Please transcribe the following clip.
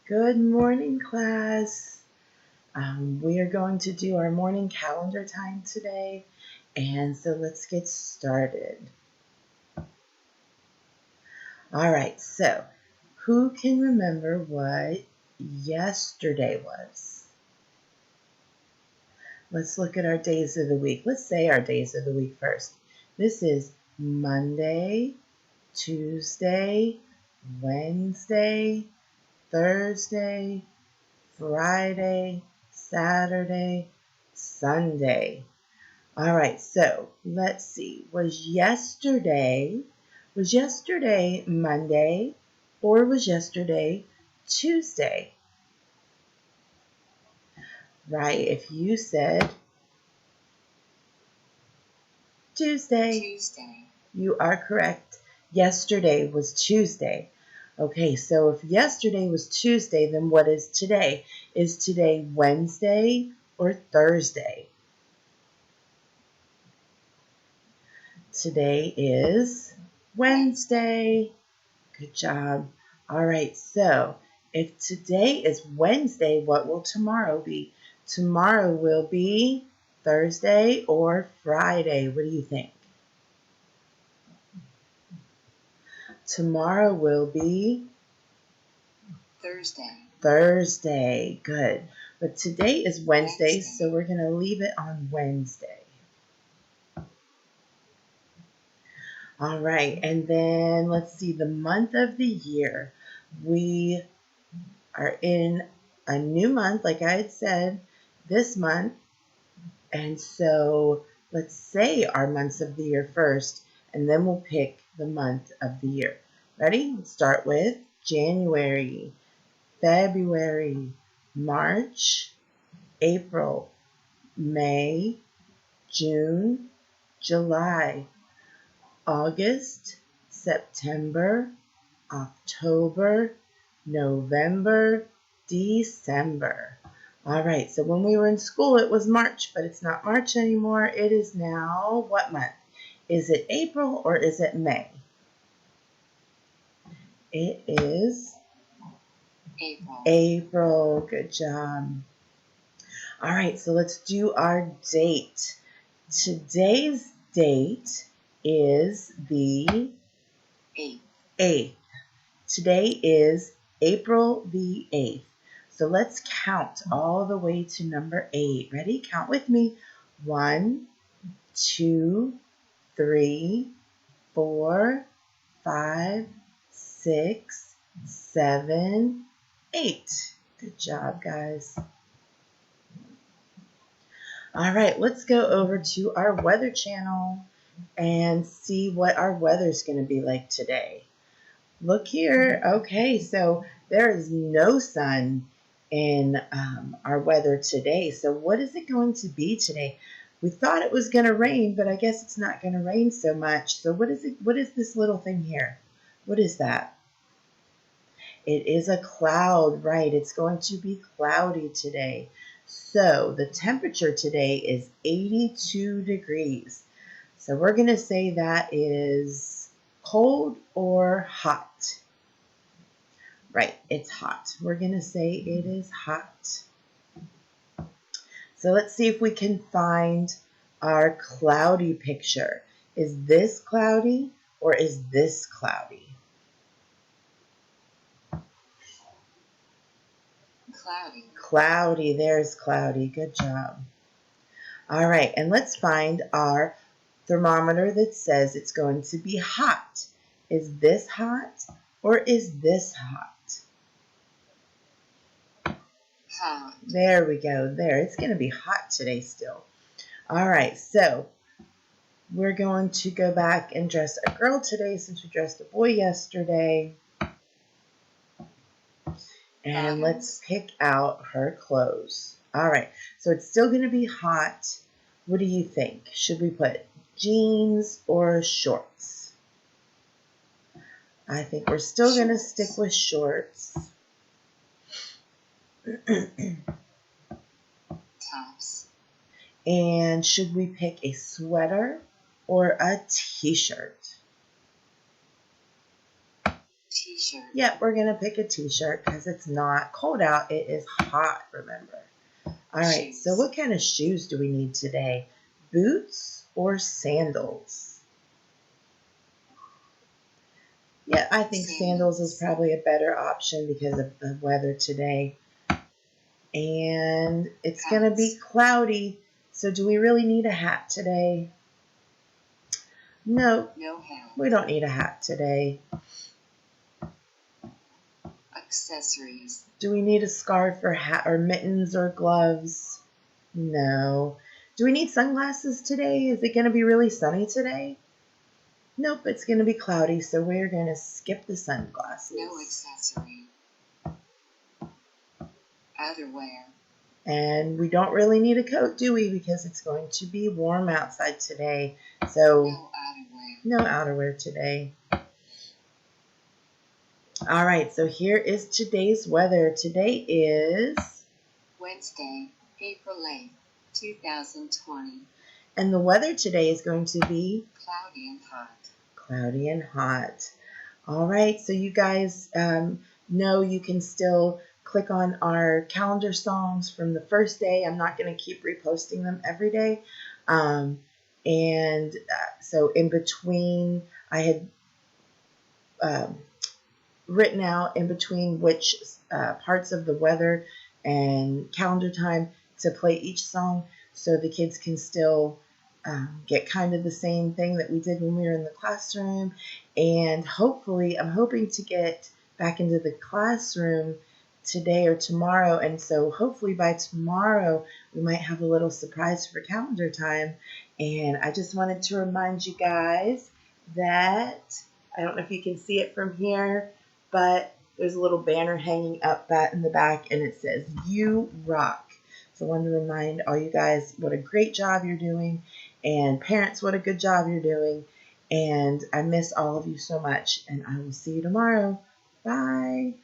Good morning, class. We are going to do our morning calendar time today, and so let's get started. All right, so who can remember what yesterday was? Let's look at our days of the week. Let's say our days of the week first. This is Monday, Tuesday, Wednesday, Thursday, Friday, Saturday, Sunday. All right, so let's see. Was yesterday Monday or was yesterday Tuesday? Right, if you said Tuesday, you are correct. Yesterday was Tuesday. Okay, so if yesterday was Tuesday, then what is today? Is today Wednesday or Thursday? Today is Wednesday. Good job. All right, so if today is Wednesday, what will tomorrow be? Tomorrow will be Thursday or Friday. What do you think? Tomorrow will be Thursday. Good. But today is Wednesday, so we're going to leave it on Wednesday. All right, and then let's see, the month of the year. We are in a new month, like I had said, this month. And so let's say our months of the year first, and then we'll pick the month of the year. Ready? Let's start with January, February, March, April, May, June, July, August, September, October, November, December. All right, so when we were in school, it was March, but it's not March anymore. It is now what month? Is it April or is it May? It is April. Good job. All right, so let's do our date. Today's date is the 8th. Today is April the 8th. So let's count all the way to number 8. Ready? Count with me. 1, 2, 3, 4, 5, 6, 7, 8. Good job, guys. All right, let's go over to our weather channel and see what our weather is going to be like today. Look here. Okay, so there is no sun in our weather today. So what is it going to be today? We thought it was going to rain, but I guess it's not going to rain so much. So what is it? What is this little thing here? What is that? It is a cloud, right? It's going to be cloudy today. So the temperature today is 82 degrees. So we're going to say that is cold or hot. Right, it's hot. We're going to say it is hot. So let's see if we can find our cloudy picture. Is this cloudy or is this cloudy? Cloudy, there's cloudy. Good job. All right, and let's find our thermometer that says it's going to be hot. Is this hot or is this hot? There we go. There. It's going to be hot today still. All right. So we're going to go back and dress a girl today since we dressed a boy yesterday. And let's pick out her clothes. All right. So it's still going to be hot. What do you think? Should we put jeans or shorts? I think we're still going to stick with shorts. Tops. And should we pick a sweater or a t-shirt? t-shirt. Yep, we're going to pick a t-shirt because it's not cold out. It is hot, remember. All right, Shoes. so what kind of shoes do we need today? Boots or sandals? Yeah, I think sandals is probably a better option because of the weather today. And it's going to be cloudy. So do we really need a hat today? No, No hat. we don't need a hat today. Accessories. Do we need a scarf or hat or mittens or gloves? No. Do we need sunglasses today? Is it going to be really sunny today? Nope, it's going to be cloudy, so we're going to skip the sunglasses. No accessory. Outerwear. And we don't really need a coat, do we? Because it's going to be warm outside today. So No outerwear. No outerwear today. All right, so here is today's weather. Today is Wednesday, April 8th, 2020. And the weather today is going to be cloudy and hot. Cloudy and hot. All right, so you guys know you can still click on our calendar songs from the first day. I'm not going to keep reposting them every day. So in between, I had written out in between which parts of the weather and calendar time to play each song so the kids can still get kind of the same thing that we did when we were in the classroom. And hopefully, I'm hoping to get back into the classroom today or tomorrow. And so hopefully by tomorrow, we might have a little surprise for calendar time. And I just wanted to remind you guys that, I don't know if you can see it from here, but there's a little banner hanging up in the back, and it says, "You rock." So I wanted to remind all you guys what a great job you're doing, and parents, what a good job you're doing. And I miss all of you so much, and I will see you tomorrow. Bye.